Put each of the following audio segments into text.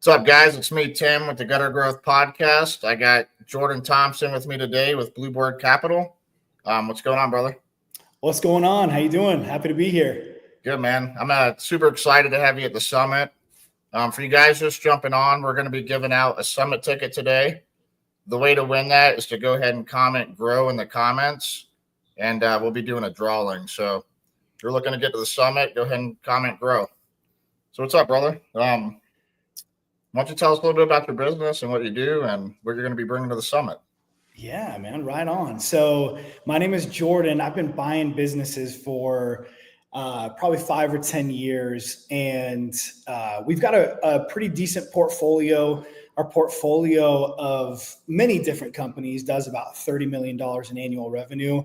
What's up, guys? It's me, Tim, with the Gutter Growth Podcast. I got Jordan Thompson with me today with Bluebird Capital. What's going on, brother? What's going on? How you doing? Happy to be here. Good, man. I'm super excited to have you at the summit. For you guys just jumping on, we're going to be giving out a summit ticket today. The way to win that is to go ahead and comment "grow" in the comments, and we'll be doing a drawing. So if you're looking to get to the summit, go ahead and comment "grow." So what's up, brother? Why don't you tell us a little bit about your business and what you do and what you're going to be bringing to the summit? Yeah, man, right on. So my name is Jordan. I've been buying businesses for probably 5 or 10 years, and we've got a pretty decent portfolio. Our portfolio of many different companies does about $30 million in annual revenue.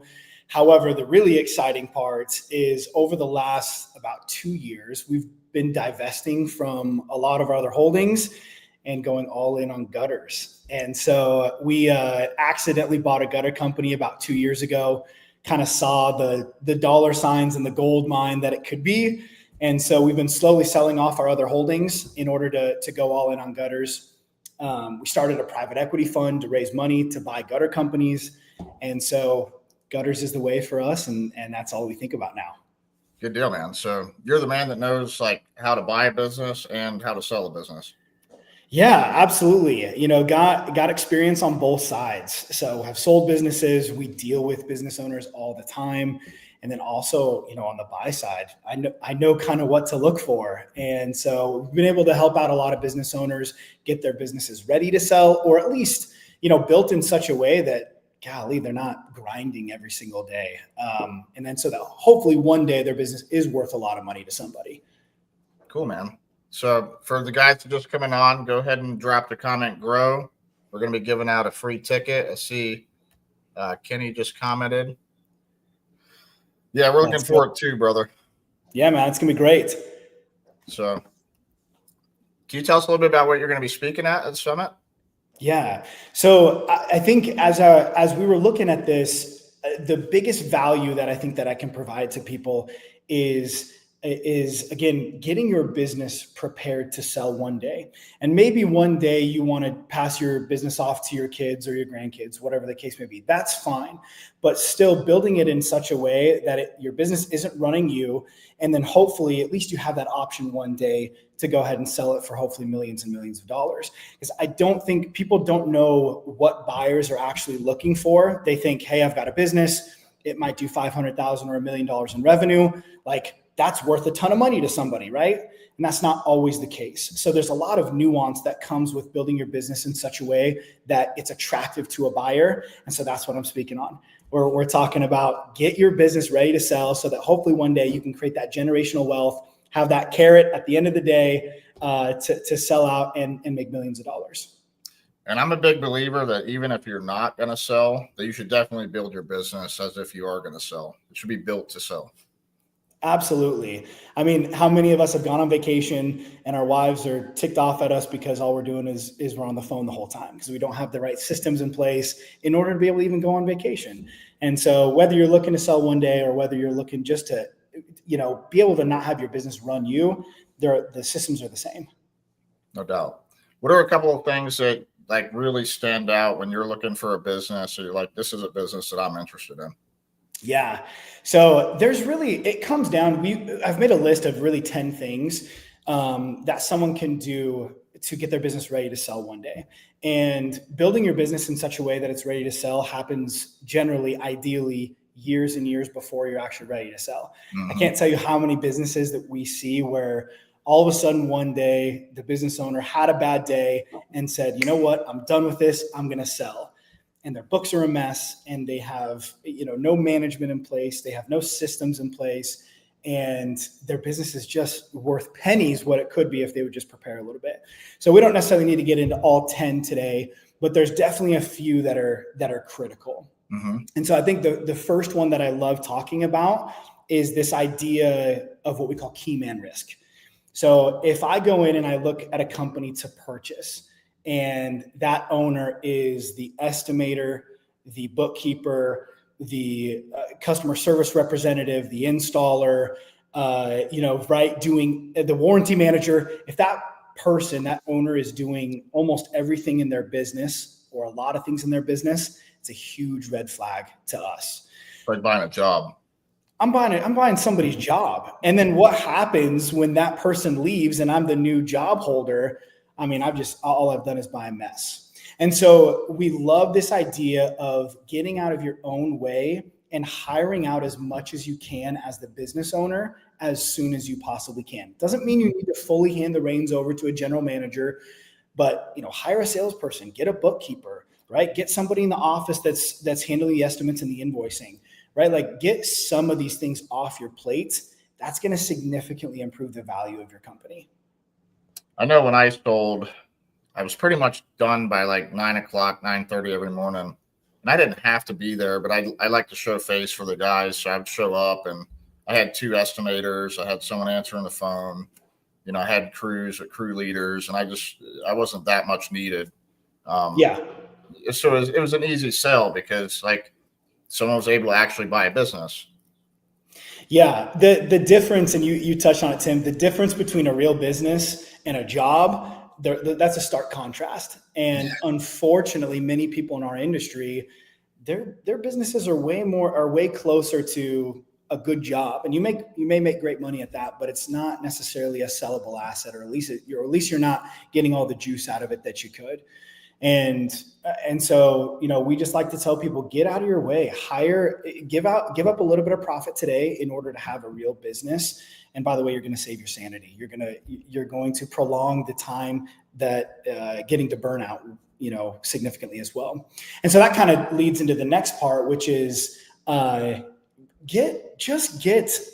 However, the really exciting part is over the last about 2 years, we've been divesting from a lot of our other holdings and going all in on gutters. And so we accidentally bought a gutter company about 2 years ago, kind of saw the dollar signs and the gold mine that it could be. And so we've been slowly selling off our other holdings in order to go all in on gutters. We started a private equity fund to raise money to buy gutter companies. And so gutters is the way for us. And that's all we think about now. Good deal, man. So you're the man that knows like how to buy a business and how to sell a business. Yeah, absolutely. You know, got experience on both sides. So have sold businesses. We deal with business owners all the time. And then also, you know, on the buy side, I know kind of what to look for. And so we've been able to help out a lot of business owners get their businesses ready to sell, or at least, you know, built in such a way that, golly, they're not grinding every single day. And then so that hopefully one day their business is worth a lot of money to somebody. Cool, man. So for the guys that are just coming on, go ahead and drop the comment "grow." We're going to be giving out a free ticket. I see Kenny just commented. Yeah, we're looking forward to, brother. Yeah, man, it's going to be great. So can you tell us a little bit about what you're going to be speaking at the summit? Yeah. So I think as we were looking at this, the biggest value that I think that I can provide to people is again, getting your business prepared to sell one day. And maybe one day you want to pass your business off to your kids or your grandkids, whatever the case may be. That's fine. But still building it in such a way that your business isn't running you. And then hopefully at least you have that option one day to go ahead and sell it for hopefully millions and millions of dollars. Because I don't think people don't know what buyers are actually looking for. They think, hey, I've got a business. It might do $500,000 or $1 million in revenue. Like, that's worth a ton of money to somebody, right? And that's not always the case. So there's a lot of nuance that comes with building your business in such a way that it's attractive to a buyer. And so that's what I'm speaking on. We're talking about get your business ready to sell so that hopefully one day you can create that generational wealth, have that carrot at the end of the day to sell out and make millions of dollars. And I'm a big believer that even if you're not going to sell, that you should definitely build your business as if you are going to sell. It should be built to sell. Absolutely. I mean, how many of us have gone on vacation and our wives are ticked off at us because all we're doing is we're on the phone the whole time because we don't have the right systems in place in order to be able to even go on vacation. And so whether you're looking to sell one day or whether you're looking just to, you know, be able to not have your business run you, the systems are the same. No doubt. What are a couple of things that like really stand out when you're looking for a business or you're like, this is a business that I'm interested in? Yeah. So there's really, it comes down, I've made a list of really 10 things that someone can do to get their business ready to sell one day. And building your business in such a way that it's ready to sell happens generally, ideally, years and years before you're actually ready to sell. Mm-hmm. I can't tell you how many businesses that we see where all of a sudden one day the business owner had a bad day and said, you know what, I'm done with this, I'm going to sell. And their books are a mess and they have, you know, no management in place. They have no systems in place and their business is just worth pennies what it could be if they would just prepare a little bit. So we don't necessarily need to get into all 10 today, but there's definitely a few that are critical. Mm-hmm. And so I think the first one that I love talking about is this idea of what we call key man risk. So if I go in and I look at a company to purchase, and that owner is the estimator, the bookkeeper, the customer service representative, the installer, right, doing the warranty manager. If that person, that owner is doing almost everything in their business or a lot of things in their business, it's a huge red flag to us. Like buying a job. I'm buying somebody's job. And then what happens when that person leaves and I'm the new job holder? I mean, all I've done is buy a mess. And so we love this idea of getting out of your own way and hiring out as much as you can as the business owner as soon as you possibly can. Doesn't mean you need to fully hand the reins over to a general manager, but hire a salesperson, get a bookkeeper, right? Get somebody in the office that's handling the estimates and the invoicing, right? Like get some of these things off your plate. That's going to significantly improve the value of your company. I know when I sold, I was pretty much done by like 9 o'clock, 9:30 every morning. And I didn't have to be there, but I like to show face for the guys. So I would show up, and I had 2 estimators. I had someone answering the phone. I had crews with crew leaders, and I wasn't that much needed. So it was an easy sell because like someone was able to actually buy a business. Yeah. The difference, and you touched on it, Tim, the difference between a real business and a job, that's a stark contrast. And unfortunately, many people in our industry, their businesses are way closer to a good job. And you may make great money at that, but it's not necessarily a sellable asset, or at least you're not getting all the juice out of it that you could. And so, we just like to tell people, get out of your way, give up a little bit of profit today in order to have a real business. And by the way, you're going to save your sanity. You're going to prolong the time that getting to burnout, significantly as well. And so that kind of leads into the next part, which is get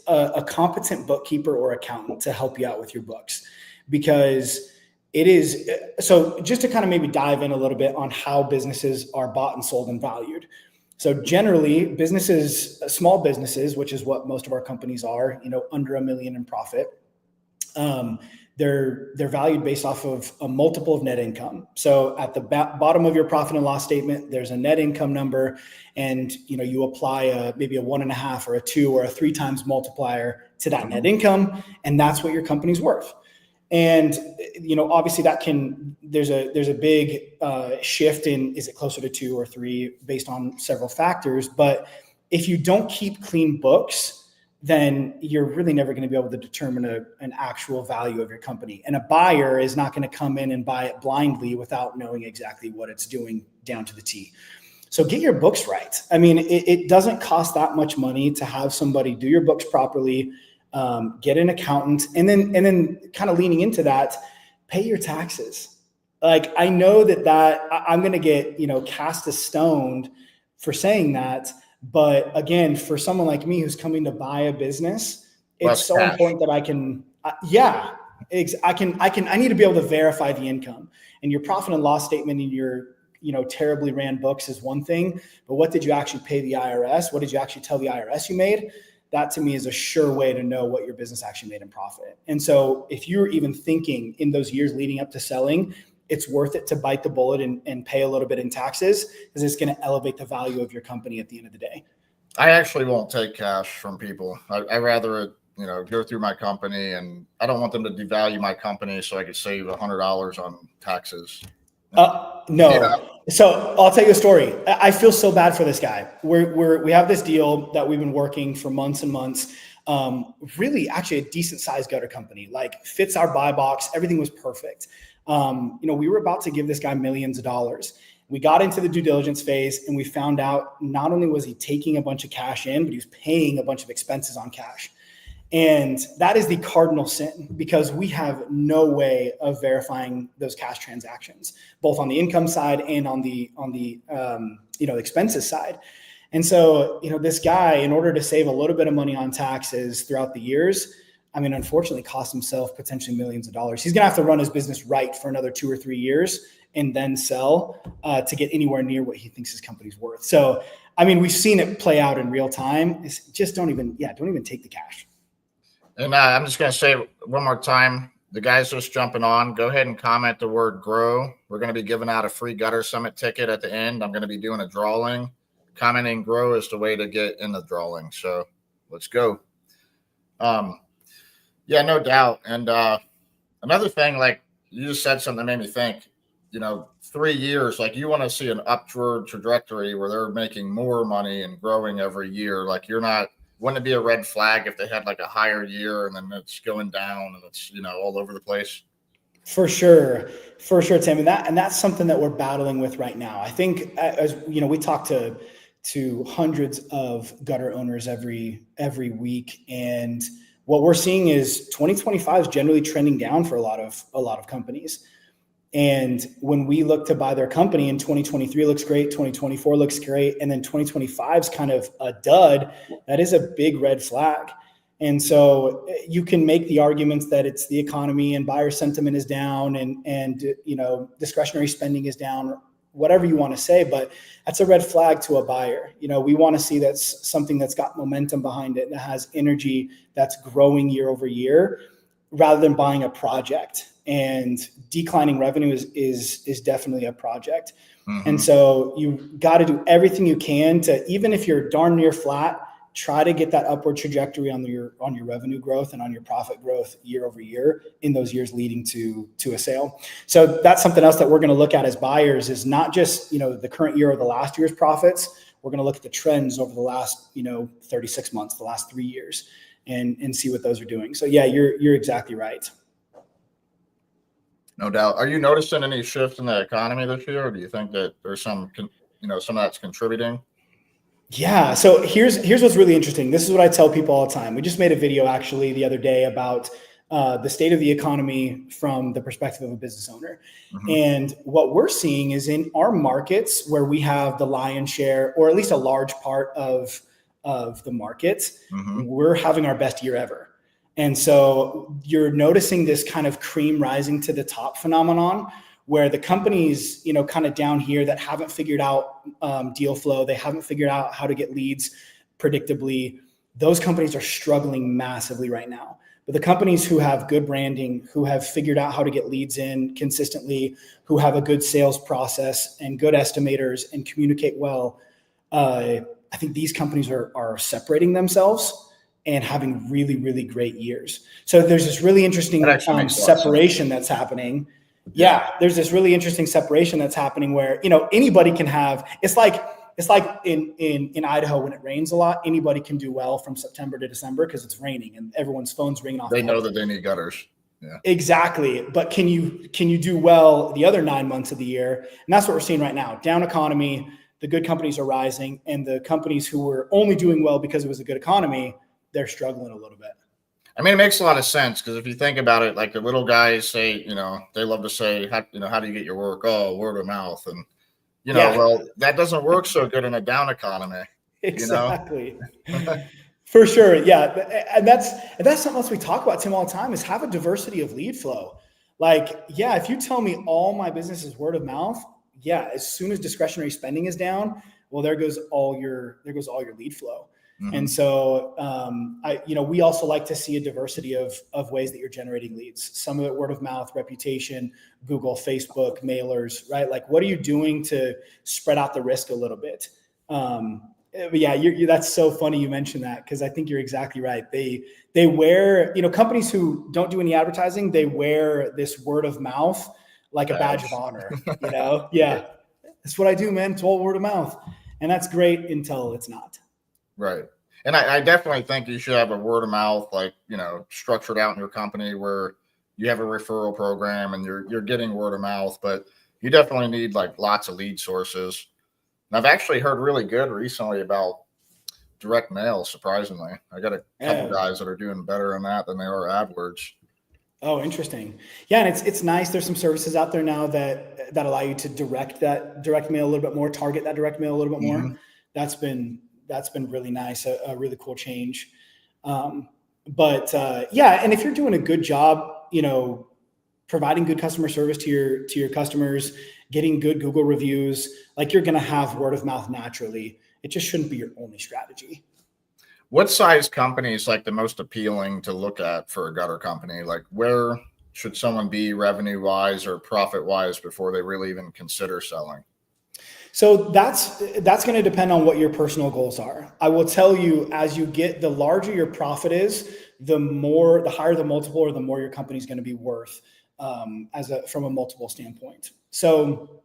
a competent bookkeeper or accountant to help you out with your books, because it is so. Just to kind of maybe dive in a little bit on how businesses are bought and sold and valued. So generally, small businesses, which is what most of our companies are, under $1 million in profit, they're valued based off of a multiple of net income. So at the bottom of your profit and loss statement, there's a net income number, and you apply maybe a 1.5 or a 2 or a 3 times multiplier to that net income, and that's what your company's worth. And obviously there's a big shift in, is it closer to 2 or 3 based on several factors. But if you don't keep clean books, then you're really never going to be able to determine an actual value of your company. And a buyer is not going to come in and buy it blindly without knowing exactly what it's doing down to the T. So get your books right. I mean, it doesn't cost that much money to have somebody do your books properly. Get an accountant, and then kind of leaning into that, pay your taxes. Like, I know that I'm going to get, cast as stoned for saying that. But again, for someone like me who's coming to buy a business, it's so important that I need to be able to verify the income. And your profit and loss statement in your, terribly ran books is one thing, but what did you actually pay the IRS? What did you actually tell the IRS you made? That to me is a sure way to know what your business actually made in profit. And so if you're even thinking in those years leading up to selling, it's worth it to bite the bullet and pay a little bit in taxes, because it's going to elevate the value of your company at the end of the day. I actually won't take cash from people. I rather, go through my company, and I don't want them to devalue my company so I could save $100 on taxes. No. Yeah. So I'll tell you a story. I feel so bad for this guy. We have this deal that we've been working for months and months. Really, actually, a decent sized gutter company, like fits our buy box. Everything was perfect. We were about to give this guy millions of dollars. We got into the due diligence phase, and we found out not only was he taking a bunch of cash in, but he was paying a bunch of expenses on cash. And that is the cardinal sin, because we have no way of verifying those cash transactions, both on the income side and on the expenses side. And so, this guy, in order to save a little bit of money on taxes throughout the years, unfortunately cost himself potentially millions of dollars. He's going to have to run his business right for another 2 or 3 years and then sell to get anywhere near what he thinks his company's worth. So, we've seen it play out in real time. It's just don't even take the cash. And I'm just going to say one more time, the guys just jumping on, go ahead and comment the word grow. We're going to be giving out a free Gutter Summit ticket at the end. I'm going to be doing a drawing. Commenting grow is the way to get in the drawing. So let's go. Yeah, no doubt. And another thing, like you just said something that made me think, 3 years, like you want to see an upward trajectory where they're making more money and growing every year. Like wouldn't it be a red flag if they had like a higher year and then it's going down and it's, all over the place? For sure, Tim, and that's something that we're battling with right now. I think, as you know, we talk to hundreds of gutter owners every week, and what we're seeing is 2025 is generally trending down for a lot of companies. And when we look to buy their company, in 2023 looks great, 2024 looks great, and then 2025 is kind of a dud, that is a big red flag. And so you can make the arguments that it's the economy and buyer sentiment is down and discretionary spending is down, whatever you want to say, but that's a red flag to a buyer. We want to see that's something that's got momentum behind it, that has energy, that's growing year over year, rather than buying a project. And declining revenue is definitely a project. Mm-hmm. And so you got to do everything you can to, even if you're darn near flat, try to get that upward trajectory on your revenue growth and on your profit growth year over year in those years leading to a sale. So that's something else that we're going to look at as buyers, is not just, the current year or the last year's profits. We're going to look at the trends over the last, 36 months, the last 3 years, and see what those are doing. So yeah, you're exactly right. No doubt. Are you noticing any shift in the economy this year, or do you think that there's some of that's contributing? Yeah. So here's what's really interesting. This is what I tell people all the time. We just made a video actually the other day about the state of the economy from the perspective of a business owner. Mm-hmm. And what we're seeing is in our markets where we have the lion's share, or at least a large part of the market, mm-hmm. we're having our best year ever. And so you're noticing this kind of cream rising to the top phenomenon, where the companies, kind of down here that haven't figured out deal flow, they haven't figured out how to get leads predictably, those companies are struggling massively right now. But the companies who have good branding, who have figured out how to get leads in consistently, who have a good sales process and good estimators and communicate well, I think these companies are separating themselves and having really, really great years. So there's this really interesting separation that's happening. Yeah, there's this really interesting separation that's happening where, anybody can have, it's like in Idaho when it rains a lot, anybody can do well from September to December because it's raining and everyone's phone's ringing off. They know that they need gutters. Yeah. Exactly. But can you do well the other 9 months of the year? And that's what we're seeing right now. Down economy, the good companies are rising, and the companies who were only doing well because it was a good economy, they're struggling a little bit. I mean, it makes a lot of sense, because if you think about it, like the little guys say, they love to say, how do you get your work? Oh, word of mouth. And, well, that doesn't work so good in a down economy. Exactly. For sure. Yeah. And that's something else we talk about, Tim, all the time, is have a diversity of lead flow. Like, yeah, if you tell me all my business is word of mouth, yeah, as soon as discretionary spending is down, well, there goes all your lead flow. Mm-hmm. And so, we also like to see a diversity of ways that you're generating leads. Some of it word of mouth, reputation, Google, Facebook, mailers, right? Like, what are you doing to spread out the risk a little bit? But yeah, that's so funny you mentioned that, because I think you're exactly right. They wear, companies who don't do any advertising, they wear this word of mouth like a badge of honor. Yeah, that's what I do, man. It's all word of mouth, and that's great until it's not. Right. And I definitely think you should have a word of mouth, like, structured out in your company where you have a referral program and you're getting word of mouth, but you definitely need like lots of lead sources. And I've actually heard really good recently about direct mail. Surprisingly, I got a couple guys that are doing better on that than they are AdWords. Oh, interesting. Yeah. And it's nice. There's some services out there now that allow you to direct that direct mail a little bit more, target that direct mail a little bit more. Mm-hmm. That's been really nice, a really cool change. And if you're doing a good job, providing good customer service to your customers, getting good Google reviews, like, you're going to have word of mouth naturally. It just shouldn't be your only strategy. What size company is like the most appealing to look at for a gutter company? Like, where should someone be revenue wise or profit wise before they really even consider selling? So that's going to depend on what your personal goals are. I will tell you, as you get, the larger your profit is, the higher the multiple, or the more your company is going to be worth from a multiple standpoint. So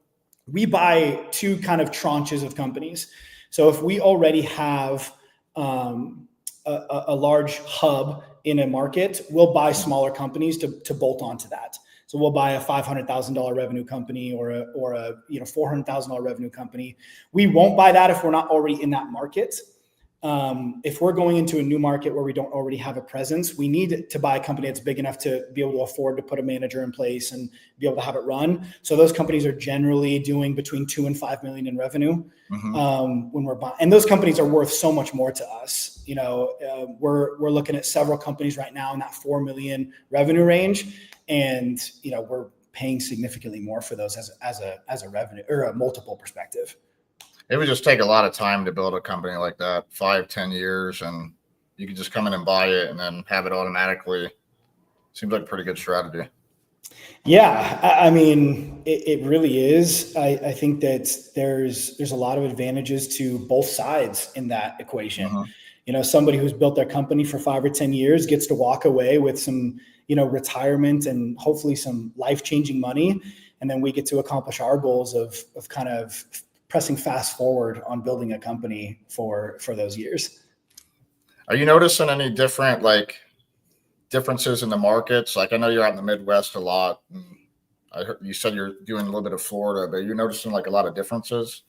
we buy two kind of tranches of companies. So if we already have a large hub in a market, we'll buy smaller companies to bolt onto that. So we'll buy a $500,000 revenue company or a $400,000 revenue company. We won't buy that if we're not already in that market. If we're going into a new market where we don't already have a presence, we need to buy a company that's big enough to be able to afford to put a manager in place and be able to have it run. So those companies are generally doing between 2 and 5 million in revenue when we're buying. And those companies are worth so much more to us. We're looking at several companies right now in that 4 million revenue range, and we're paying significantly more for those as a revenue or a multiple perspective. It would just take a lot of time to build a company like that, 5-10 years, and you could just come in and buy it and then have it automatically. Seems like a pretty good strategy. Yeah, I mean, it really is. I think that there's a lot of advantages to both sides in that equation. Somebody who's built their company for 5 or 10 years gets to walk away with some, retirement and hopefully some life-changing money. And then we get to accomplish our goals of kind of pressing fast forward on building a company for those years. Are you noticing any differences in the markets? Like, I know you're out in the Midwest a lot. I heard you said you're doing a little bit of Florida, but you're noticing a lot of differences?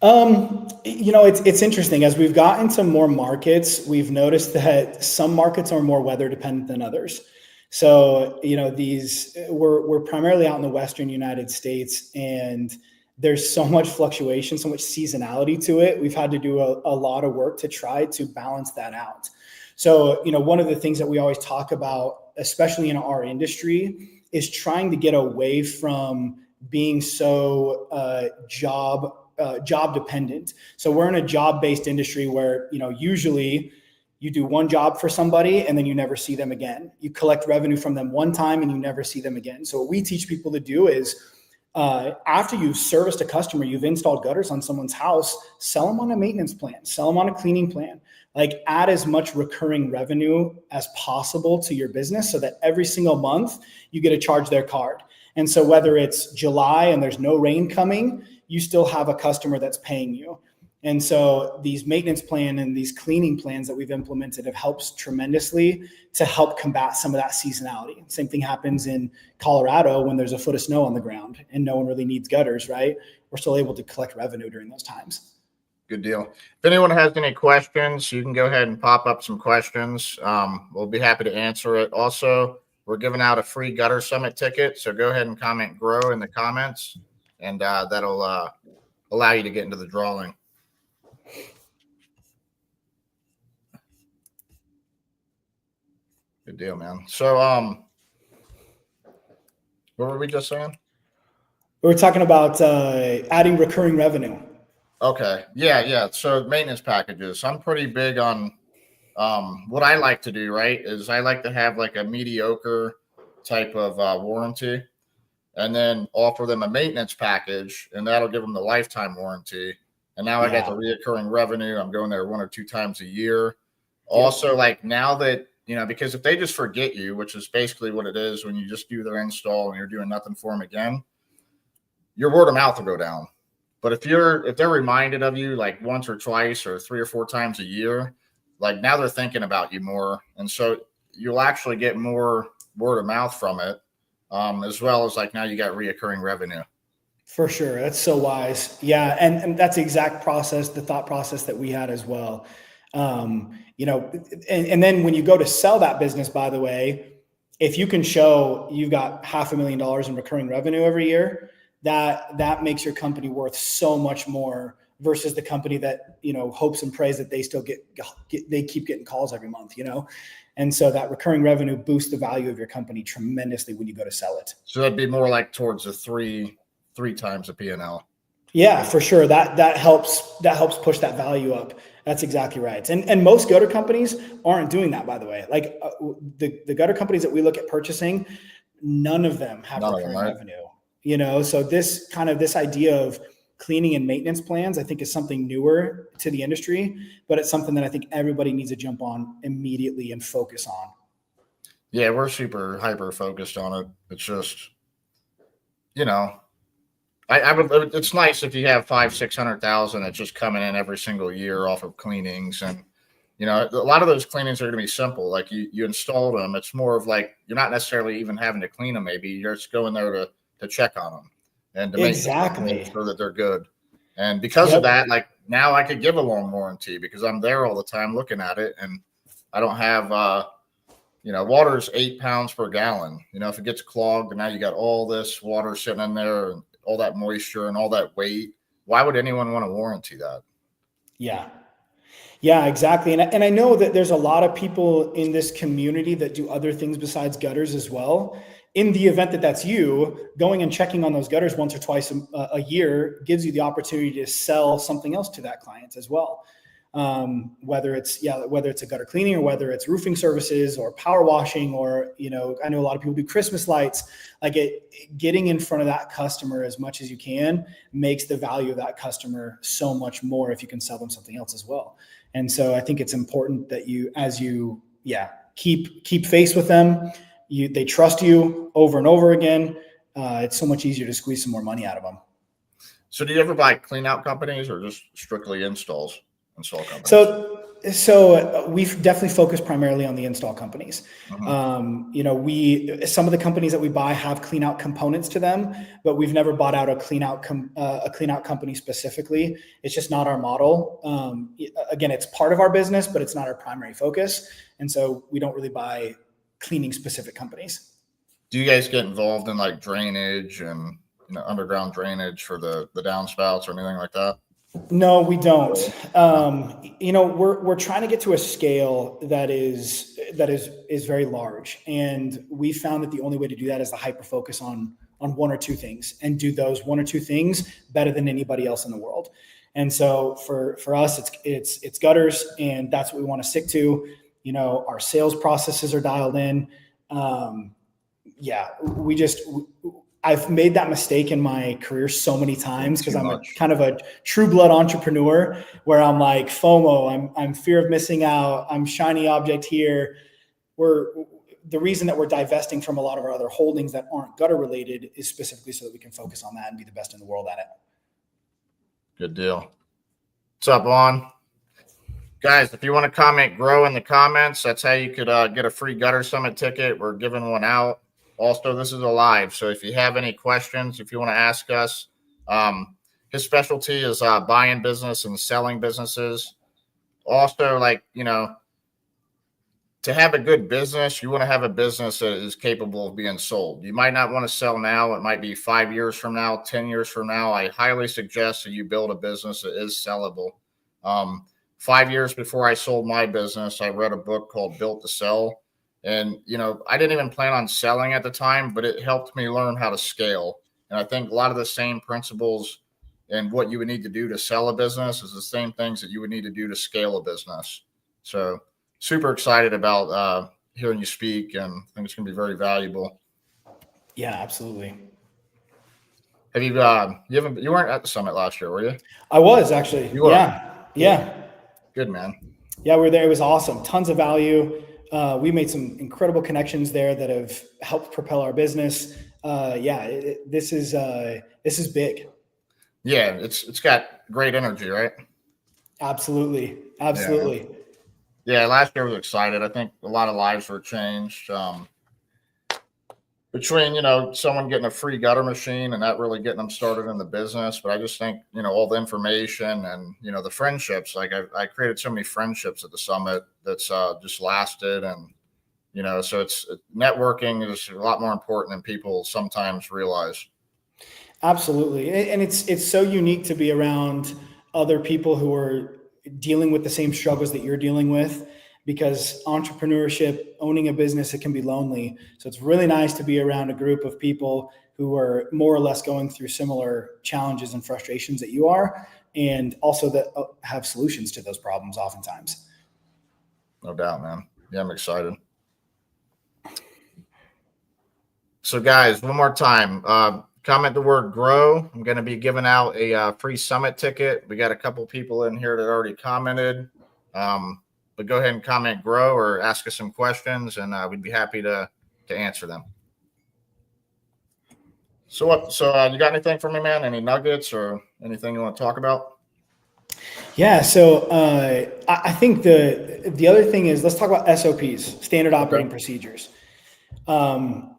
It's interesting. As we've gotten to more markets, we've noticed that some markets are more weather dependent than others. So, we're primarily out in the Western United States, and there's so much fluctuation, so much seasonality to it. We've had to do a lot of work to try to balance that out. So, one of the things that we always talk about, especially in our industry, is trying to get away from being so job dependent. So we're in a job-based industry where, usually you do one job for somebody and then you never see them again. You collect revenue from them one time and you never see them again. So what we teach people to do is, after you've serviced a customer, you've installed gutters on someone's house, sell them on a maintenance plan, sell them on a cleaning plan, add as much recurring revenue as possible to your business so that every single month you get to charge their card. And so whether it's July and there's no rain coming, you still have a customer that's paying you. And so these maintenance plan and these cleaning plans that we've implemented have helped tremendously to help combat some of that seasonality. Same thing happens in Colorado when there's a foot of snow on the ground and no one really needs gutters, right? We're still able to collect revenue during those times. Good deal. If anyone has any questions, you can go ahead and pop up some questions. We'll be happy to answer it. Also, we're giving out a free Gutter Summit ticket. So go ahead and comment GROW in the comments, and that'll allow you to get into the drawing. Good deal, man. So, what were we just saying? We were talking about adding recurring revenue. Okay. Yeah. So maintenance packages. I'm pretty big on what I like to do, right, is I like to have a mediocre type of warranty and then offer them a maintenance package, and that'll give them the lifetime warranty. And now I got the reoccurring revenue. I'm going there 1 or 2 times a year. Also, now that, because if they just forget you, which is basically what it is when you just do their install and you're doing nothing for them again, your word of mouth will go down. But if they're reminded of you once or twice or 3 or 4 times a year, now they're thinking about you more. And so you'll actually get more word of mouth from it, as well as now you got reoccurring revenue. For sure. That's so wise. Yeah. And that's the exact process, the thought process that we had as well. And then when you go to sell that business, by the way, if you can show you've got $500,000 in recurring revenue every year, that makes your company worth so much more versus the company that, hopes and prays that they still they keep getting calls every month, And so that recurring revenue boosts the value of your company tremendously when you go to sell it. So that'd be more towards the three times the P&L. Yeah, for sure. That helps push that value up. That's exactly right. And most gutter companies aren't doing that, by the way. The gutter companies that we look at purchasing, none of them have recurring revenue. So this idea of cleaning and maintenance plans, I think, is something newer to the industry, but it's something that I think everybody needs to jump on immediately and focus on. Yeah, we're super hyper focused on it. It's just, you know, I would. It's nice if you have 500,000, 600,000 that's just coming in every single year off of cleanings, and a lot of those cleanings are going to be simple. Like you install them. It's more of like you're not necessarily even having to clean them. Maybe you're just going there to check on them and to make Exactly. sure that they're good. And because of Yep. that, like now I could give a long warranty because I'm there all the time looking at it, and I don't have water's 8 pounds per gallon. If it gets clogged and now you got all this water sitting in there and all that moisture and all that weight, why would anyone want to warranty that? Yeah. Yeah, exactly. And I know that there's a lot of people in this community that do other things besides gutters as well. In the event that that's you, going and checking on those gutters once or twice a year gives you the opportunity to sell something else to that client as well. Whether it's a gutter cleaning or whether it's roofing services or power washing, or I know a lot of people do Christmas lights. Like getting in front of that customer as much as you can makes the value of that customer so much more if you can sell them something else as well. And so I think it's important that you keep face with them. They trust you over and over again. It's so much easier to squeeze some more money out of them. So do you ever buy clean out companies or just strictly install companies? So we've definitely focused primarily on the install companies. Mm-hmm. Some of the companies that we buy have clean out components to them, but we've never bought out a clean out company specifically. It's just not our model. Again, it's part of our business, but it's not our primary focus. And so we don't really buy cleaning specific companies. Do you guys get involved in like drainage and underground drainage for the downspouts or anything like that? No, we don't. We're trying to get to a scale that is very large, and we found that the only way to do that is to hyper focus on one or two things and do those one or two things better than anybody else in the world. And so for us, it's gutters, and that's what we want to stick to. Our sales processes are dialed in. I've made that mistake in my career so many times because I'm kind of a true blood entrepreneur where I'm like FOMO, I'm fear of missing out, I'm shiny object here. The reason that we're divesting from a lot of our other holdings that aren't gutter related is specifically so that we can focus on that and be the best in the world at it. Good deal. What's up, Vaughn? Guys, if you want to comment, grow in the comments. That's how you could get a free Gutter Summit ticket. We're giving one out. Also, this is a live, so if you have any questions, if you want to ask us, his specialty is buying business and selling businesses. Also, to have a good business, you want to have a business that is capable of being sold. You might not want to sell now. It might be 5 years from now, 10 years from now. I highly suggest that you build a business that is sellable. 5 years before I sold my business, I read a book called Built to Sell. And, I didn't even plan on selling at the time, but it helped me learn how to scale. And I think a lot of the same principles and what you would need to do to sell a business is the same things that you would need to do to scale a business. So super excited about hearing you speak, and I think it's going to be very valuable. Yeah, absolutely. Have you weren't at the summit last year, were you? I was actually. You were. Yeah. Good, man. Yeah, we were there. It was awesome. Tons of value. We made some incredible connections there that have helped propel our business. This is big. Yeah, it's got great energy, right? Absolutely. Yeah, last year was excited. I think a lot of lives were changed. Between, someone getting a free gutter machine and that really getting them started in the business. But I just think, all the information and, the friendships, like I created so many friendships at the summit that's just lasted. And, so networking is a lot more important than people sometimes realize. Absolutely. And it's so unique to be around other people who are dealing with the same struggles that you're dealing with, because entrepreneurship, owning a business, it can be lonely. So it's really nice to be around a group of people who are more or less going through similar challenges and frustrations that you are, and also that have solutions to those problems oftentimes. No doubt, man. Yeah, I'm excited. So guys, one more time, comment the word grow. I'm going to be giving out a free summit ticket. We got a couple people in here that already commented. but go ahead and comment, grow, or ask us some questions, and we'd be happy to answer them. So what? So you got anything for me, man? Any nuggets or anything you want to talk about? Yeah. So I think the other thing is, let's talk about SOPs, standard operating procedures.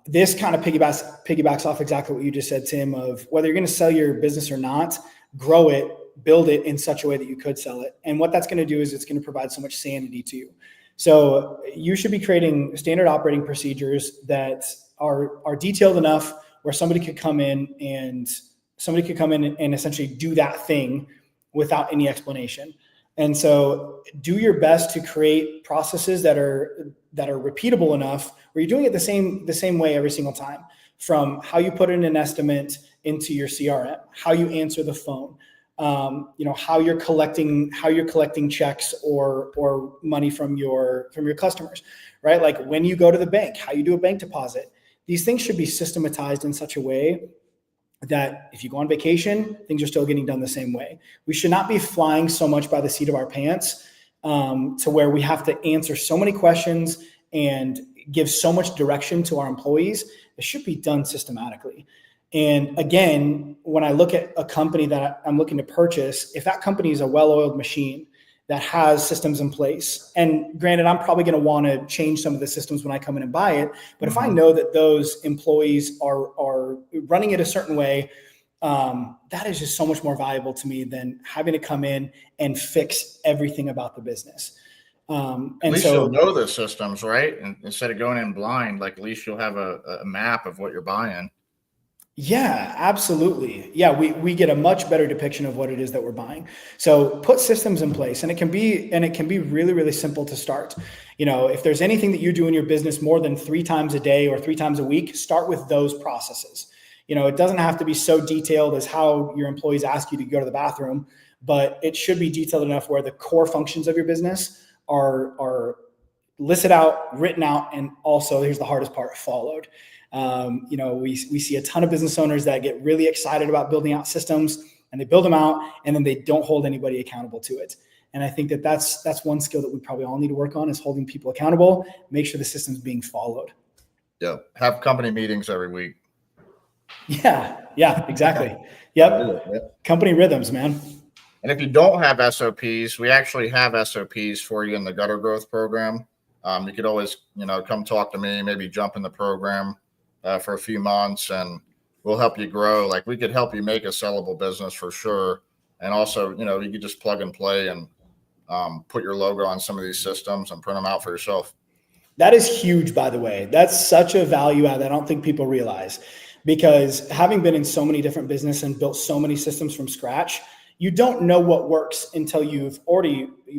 This kind of piggybacks off exactly what you just said, Tim, of whether you're going to sell your business or not, grow it, build it in such a way that you could sell it. And what that's going to do is it's going to provide so much sanity to you. So you should be creating standard operating procedures that are detailed enough where somebody could come in and essentially do that thing without any explanation. And so do your best to create processes that are repeatable enough where you're doing it the same way every single time, from how you put in an estimate into your CRM, how you answer the phone, how you're collecting checks or money from your customers, right? Like when you go to the bank, how you do a bank deposit. These things should be systematized in such a way that if you go on vacation, things are still getting done the same way. We should not be flying so much by the seat of our pants to where we have to answer so many questions and give so much direction to our employees. It should be done systematically. And again, when I look at a company that I'm looking to purchase, if that company is a well-oiled machine that has systems in place, and granted, I'm probably going to want to change some of the systems when I come in and buy it, but if I know that those employees are running it a certain way, that is just so much more valuable to me than having to come in and fix everything about the business. At least you'll know the systems, right? And instead of going in blind, like at least you'll have a map of what you're buying. Yeah, absolutely. Yeah, we get a much better depiction of what it is that we're buying. So put systems in place, and it can be really, really simple to start. If there's anything that you do in your business more than 3 times a day or 3 times a week, start with those processes. It doesn't have to be so detailed as how your employees ask you to go to the bathroom, but it should be detailed enough where the core functions of your business are listed out, written out, and also, here's the hardest part, followed. We see a ton of business owners that get really excited about building out systems, and they build them out and then they don't hold anybody accountable to it. And I think that that's one skill that we probably all need to work on, is holding people accountable, make sure the system's being followed. Yeah. Have company meetings every week. Yeah, exactly. Yep. Company rhythms, man. And if you don't have SOPs, we actually have SOPs for you in the gutter growth program. You could always, come talk to me, maybe jump in the program for a few months, and we'll help you grow. Like, we could help you make a sellable business for sure. And also, you could just plug and play and put your logo on some of these systems and print them out for yourself. That is huge, by the way. That's such a value add that I don't think people realize, because having been in so many different businesses and built so many systems from scratch, you don't know what works until you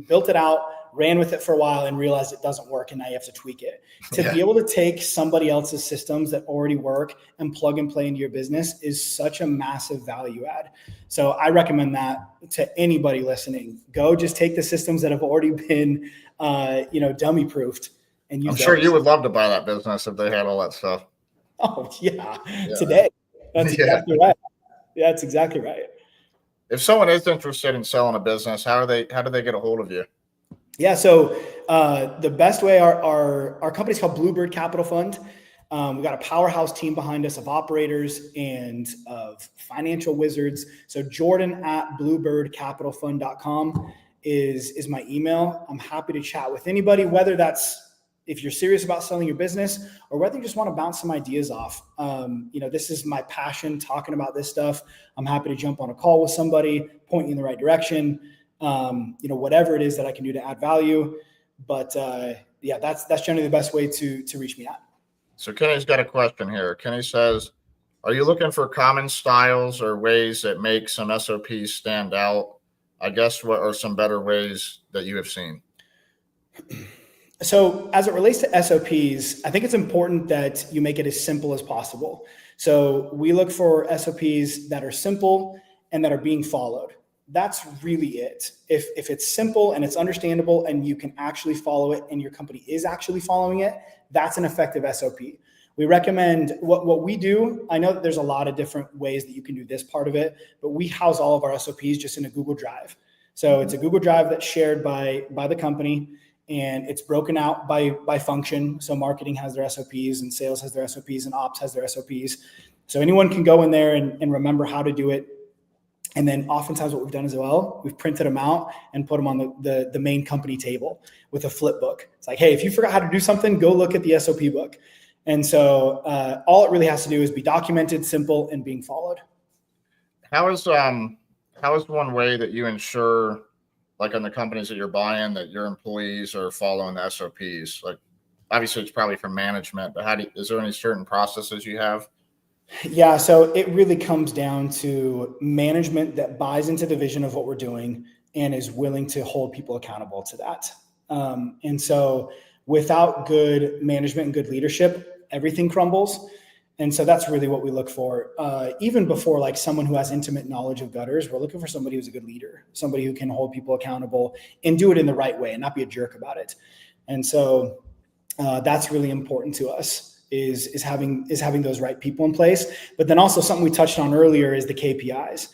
built it out, ran with it for a while, and realized it doesn't work, and now you have to tweak it. To be able to take somebody else's systems that already work and plug and play into your business is such a massive value add. So I recommend that to anybody listening. Go just take the systems that have already been, dummy proofed, and use I'm sure you would love to buy that business if they had all that stuff. Oh yeah. Today. That's exactly right. Yeah, that's exactly right. If someone is interested in selling a business, how do they get a hold of you? Yeah. So the best way, our company's called Bluebird Capital Fund. We've got a powerhouse team behind us of operators and of financial wizards. So Jordan@bluebirdcapitalfund.com is my email. I'm happy to chat with anybody, whether that's if you're serious about selling your business or whether you just want to bounce some ideas off. This is my passion, talking about this stuff. I'm happy to jump on a call with somebody, point you in the right direction. Whatever it is that I can do to add value. But that's generally the best way to reach me at. So Kenny's got a question here. Kenny says, are you looking for common styles or ways that make some SOPs stand out? I guess what are some better ways that you have seen? So as it relates to SOPs, I think it's important that you make it as simple as possible. So we look for SOPs that are simple and that are being followed. That's really it. If it's simple and it's understandable and you can actually follow it and your company is actually following it, that's an effective SOP. We recommend what we do. I know that there's a lot of different ways that you can do this part of it, but we house all of our SOPs just in a Google Drive. So it's a Google Drive that's shared by the company. and it's broken out by function. So marketing has their SOPs, and sales has their SOPs, and ops has their SOPs. So anyone can go in there and remember how to do it. And then oftentimes what we've done as well, we've printed them out and put them on the main company table with a flip book. It's like, hey, if you forgot how to do something, go look at the SOP book. And so all it really has to do is be documented, simple, and being followed. How is one way that you ensure, like on the companies that you're buying, that your employees are following the SOPs? Like, obviously it's probably from management, but is there any certain processes you have? Yeah, so it really comes down to management that buys into the vision of what we're doing and is willing to hold people accountable to that. And so without good management and good leadership, everything crumbles. And so that's really what we look for. Even before like someone who has intimate knowledge of gutters, we're looking for somebody who's a good leader, somebody who can hold people accountable and do it in the right way and not be a jerk about it. And so that's really important to us. Is having those right people in place. But then also something we touched on earlier is the KPIs.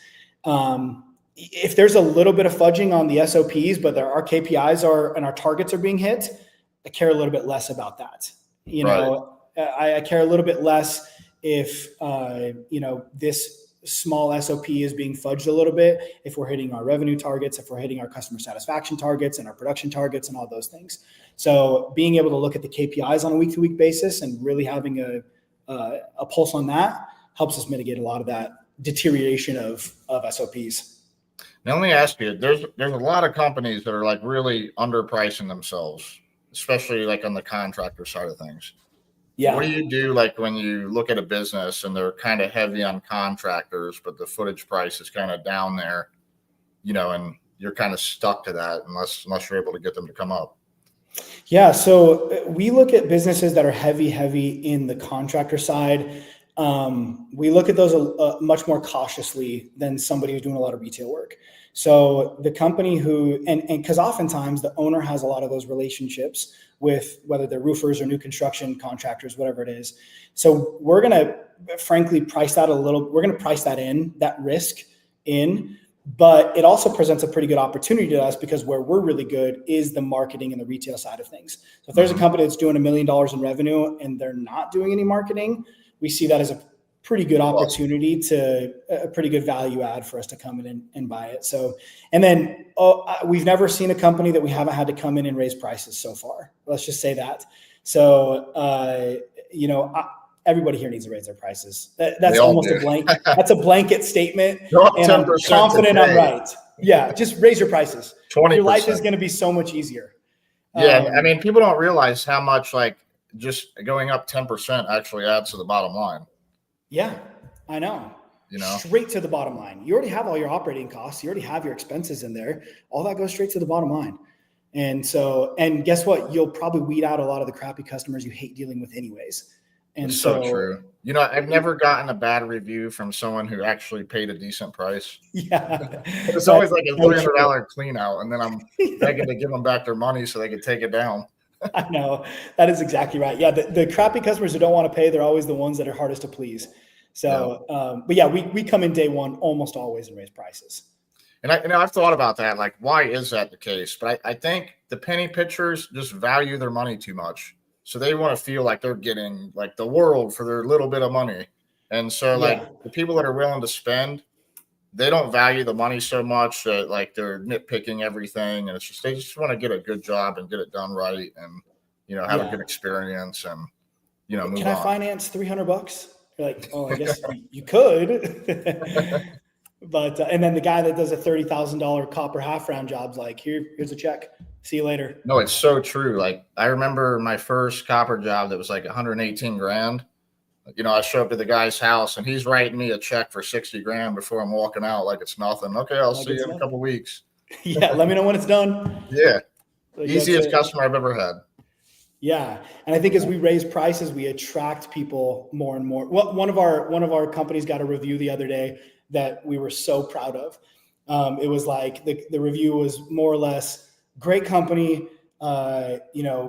If there's a little bit of fudging on the SOPs, but our KPIs and our targets are being hit, I care a little bit less about that. You know, I care a little bit less if this small SOP is being fudged a little bit, if we're hitting our revenue targets, if we're hitting our customer satisfaction targets and our production targets and all those things. So being able to look at the KPIs on a week-to-week basis and really having a pulse on that helps us mitigate a lot of that deterioration of SOPs. Now let me ask you, there's a lot of companies that are like really underpricing themselves, especially like on the contractor side of things. Yeah. What do you do like when you look at a business and they're kind of heavy on contractors, but the footage price is kind of down there, and you're kind of stuck to that unless you're able to get them to come up? Yeah. So we look at businesses that are heavy in the contractor side. We look at those much more cautiously than somebody who's doing a lot of retail work. So the company and because oftentimes the owner has a lot of those relationships with whether they're roofers or new construction contractors, whatever it is. So we're going to frankly price that that risk in, but it also presents a pretty good opportunity to us because where we're really good is the marketing and the retail side of things. So if there's a company that's doing $1 million in revenue and they're not doing any marketing, we see that as a pretty good opportunity to a pretty good value add for us to come in and buy it. So, and then we've never seen a company that we haven't had to come in and raise prices so far. Let's just say that. So, everybody here needs to raise their prices. That's almost a blank. That's a blanket statement. And I'm confident I'm right. Yeah. Just raise your prices. 20%. Your life is going to be so much easier. Yeah. I mean, people don't realize how much like just going up 10% actually adds to the bottom line. Yeah, I know. Straight to the bottom line. You already have all your operating costs. You already have your expenses in there. All that goes straight to the bottom line. And guess what? You'll probably weed out a lot of the crappy customers you hate dealing with anyways. And so true. I've never gotten a bad review from someone who actually paid a decent price. Yeah. It's always like a $300 clean out. And then I'm begging to give them back their money so they can take it down. I know. That is exactly right. Yeah. The crappy customers who don't want to pay, they're always the ones that are hardest to please. So, but yeah, we come in day one almost always and raise prices. And I've thought about that. Like, why is that the case? But I think the penny pitchers just value their money too much. So they want to feel like they're getting like the world for their little bit of money. And so like the people that are willing to spend, they don't value the money so much that like they're nitpicking everything. And they just want to get a good job and get it done right. And, have a good experience and, move on. Can I finance $300? You're like, oh, I guess you could. But, and then the guy that does a $30,000 copper half round job's like, here's a check. See you later. No, it's so true. Like I remember my first copper job that was like 118 grand. I show up to the guy's house and he's writing me a check for 60 grand before I'm walking out. Like it's nothing. Okay. I'll see you in a couple of weeks. Yeah. Let me know when it's done. Yeah. Like easiest customer I've ever had. Yeah. And I think as we raise prices, we attract people more and more. Well, one of our companies got a review the other day that we were so proud of. It was like the review was more or less great company,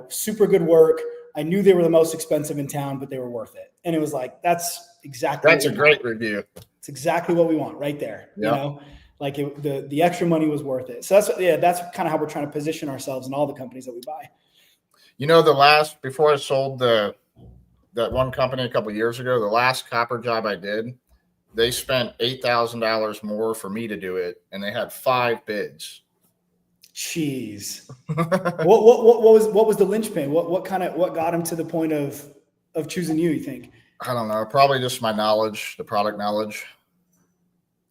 super good work. I knew they were the most expensive in town, but they were worth it. And it was like, that's a great review. It's exactly what we want right there. Yep. Like the extra money was worth it. So that's kind of how we're trying to position ourselves in all the companies that we buy. Before I sold that one company a couple of years ago, the last copper job I did, they spent $8,000 more for me to do it, and they had 5 bids. Jeez. what was the linchpin? What got him to the point of choosing you think? I don't know. Probably just my knowledge, the product knowledge.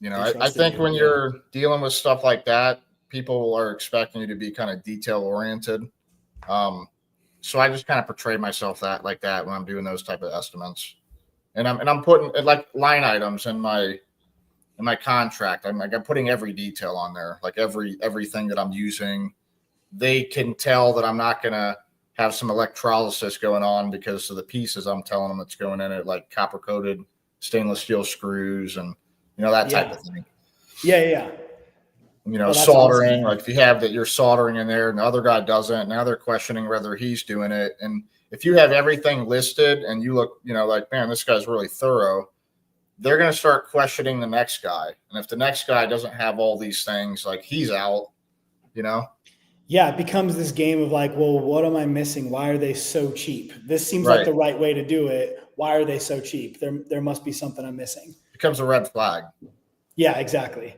I think when you're dealing with stuff like that, people are expecting you to be kind of detail oriented. So I just kind of portray myself like that when I'm doing those type of estimates, and I'm putting like line items in my contract. I'm putting every detail on there, like everything that I'm using. They can tell that I'm not going to have some electrolysis going on because of the pieces I'm telling them that's going in it, like copper coated stainless steel screws and that type of thing. Yeah. Soldering, awesome. Like if you have that you're soldering in there and the other guy doesn't, now they're questioning whether he's doing it. And if you have everything listed and you look, like, man, this guy's really thorough, they're going to start questioning the next guy. And if the next guy doesn't have all these things, like he's out, Yeah, it becomes this game of like, well, what am I missing? Why are they so cheap? This seems like the right way to do it. Why are they so cheap? There must be something I'm missing. Becomes a red flag. Yeah, exactly.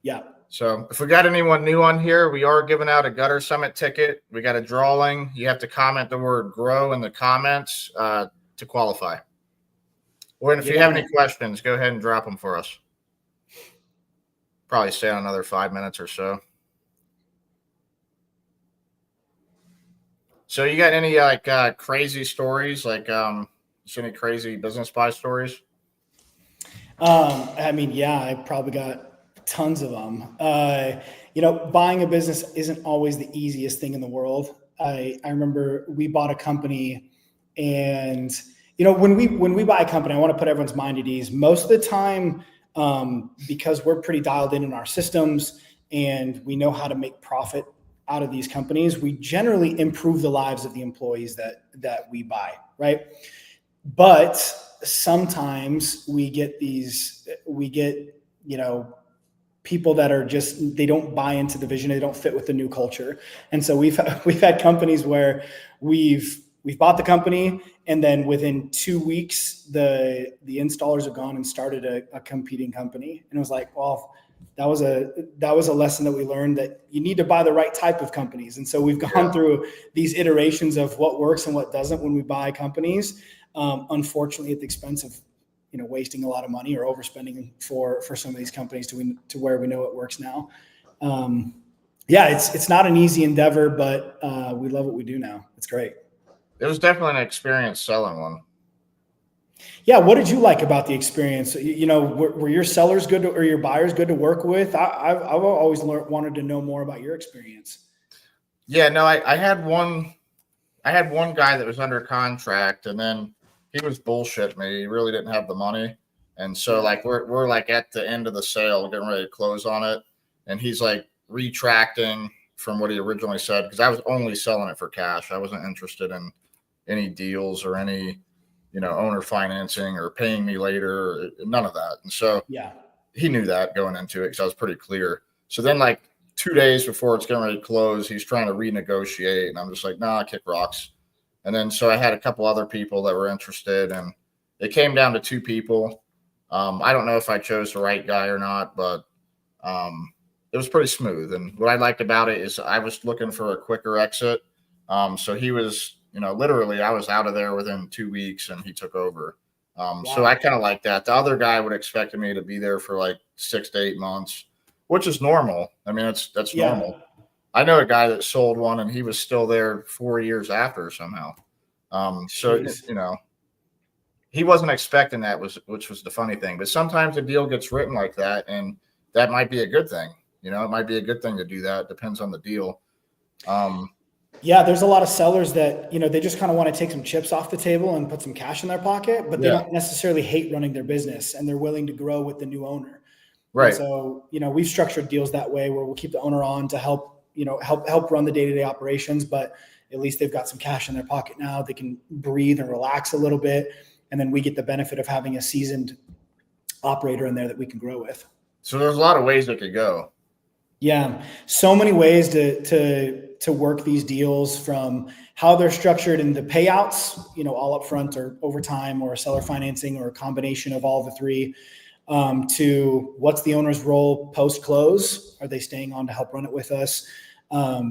Yeah. So if we got anyone new on here, we are giving out a Gutter Summit ticket. We got a drawing. You have to comment the word grow in the comments to qualify. Or if you have any questions, go ahead and drop them for us. Probably stay on another 5 minutes or so. So you got any like crazy stories, like any crazy business buy stories? I probably got tons of them. Buying a business isn't always the easiest thing in the world. I remember we bought a company, and when we buy a company, I want to put everyone's mind at ease. Most of the time, because we're pretty dialed in our systems and we know how to make profit out of these companies, we generally improve the lives of the employees that we buy, right? But sometimes we get people that are just, they don't buy into the vision, they don't fit with the new culture. And so we've had companies where we've bought the company, and then within 2 weeks the installers have gone and started a competing company. And it was like, well, that was a lesson that we learned, that you need to buy the right type of companies. And so we've gone through these iterations of what works and what doesn't when we buy companies, unfortunately at the expense of wasting a lot of money or overspending for some of these companies to where we know it works now. It's not an easy endeavor, but we love what we do now. It's great. It was definitely an experience selling one. Yeah. What did you like about the experience? Were your sellers good or your buyers good to work with? I've always wanted to know more about your experience. Yeah, no, I had one guy that was under contract, and then he was bullshitting me. He really didn't have the money. And so like we're like at the end of the sale, getting ready to close on it. And he's like retracting from what he originally said, because I was only selling it for cash. I wasn't interested in any deals or any, owner financing or paying me later, none of that. And so he knew that going into it, because I was pretty clear. So then like 2 days before it's getting ready to close, he's trying to renegotiate. And I'm just like, nah, kick rocks. And then so I had a couple other people that were interested, and it came down to 2 people. I don't know if I chose the right guy or not, but it was pretty smooth. And what I liked about it is I was looking for a quicker exit. So he was, literally I was out of there within 2 weeks, and he took over. So I kind of like that. The other guy would expect me to be there for like 6 to 8 months, which is normal. I mean, that's normal. I know a guy that sold one, and he was still there 4 years after somehow. So, he wasn't expecting that, which was the funny thing. But sometimes a deal gets written like that, and that might be a good thing. It might be a good thing to do that. Depends on the deal. There's a lot of sellers that, they just kind of want to take some chips off the table and put some cash in their pocket, but they don't necessarily hate running their business, and they're willing to grow with the new owner. Right. And so, we've structured deals that way where we'll keep the owner on to help run the day-to-day operations, but at least they've got some cash in their pocket now. They can breathe and relax a little bit. And then we get the benefit of having a seasoned operator in there that we can grow with. So there's a lot of ways it could go. Yeah, so many ways to work these deals, from how they're structured in the payouts, all up front or over time, or seller financing, or a combination of all the three, to what's the owner's role post close? Are they staying on to help run it with us? Are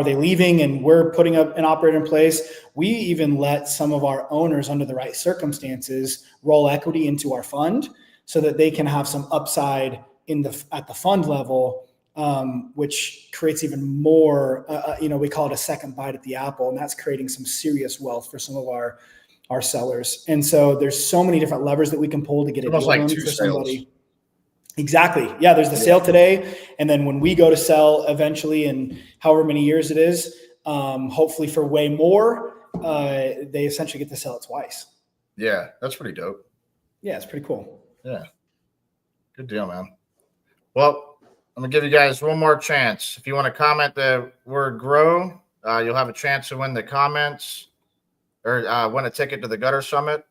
they leaving and we're putting up an operator in place? We even let some of our owners, under the right circumstances, roll equity into our fund so that they can have some upside at the fund level, which creates even more. We call it a second bite at the apple, and that's creating some serious wealth for some of our sellers. And so there's so many different levers that we can pull to get a deal done for somebody. Exactly. Yeah. There's the sale today. And then when we go to sell eventually, in however many years it is, hopefully for way more, they essentially get to sell it twice. Yeah. That's pretty dope. Yeah. It's pretty cool. Yeah. Good deal, man. Well, I'm going to give you guys one more chance. If you want to comment the word grow, you'll have a chance to win the comments or win a ticket to the Gutter Summit.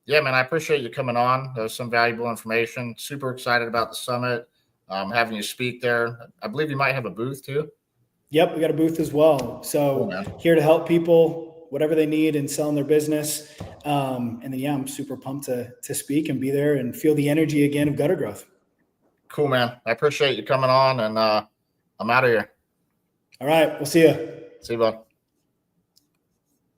Yeah, man, I appreciate you coming on. That was some valuable information. Super excited about the summit, having you speak there. I believe you might have a booth too. Yep, we got a booth as well. So here to help people, whatever they need in selling their business. And then, yeah, I'm super pumped to speak and be there and feel the energy again of gutter growth. Cool, man. I appreciate you coming on, and I'm out of here. All right, we'll see you. See you, bud.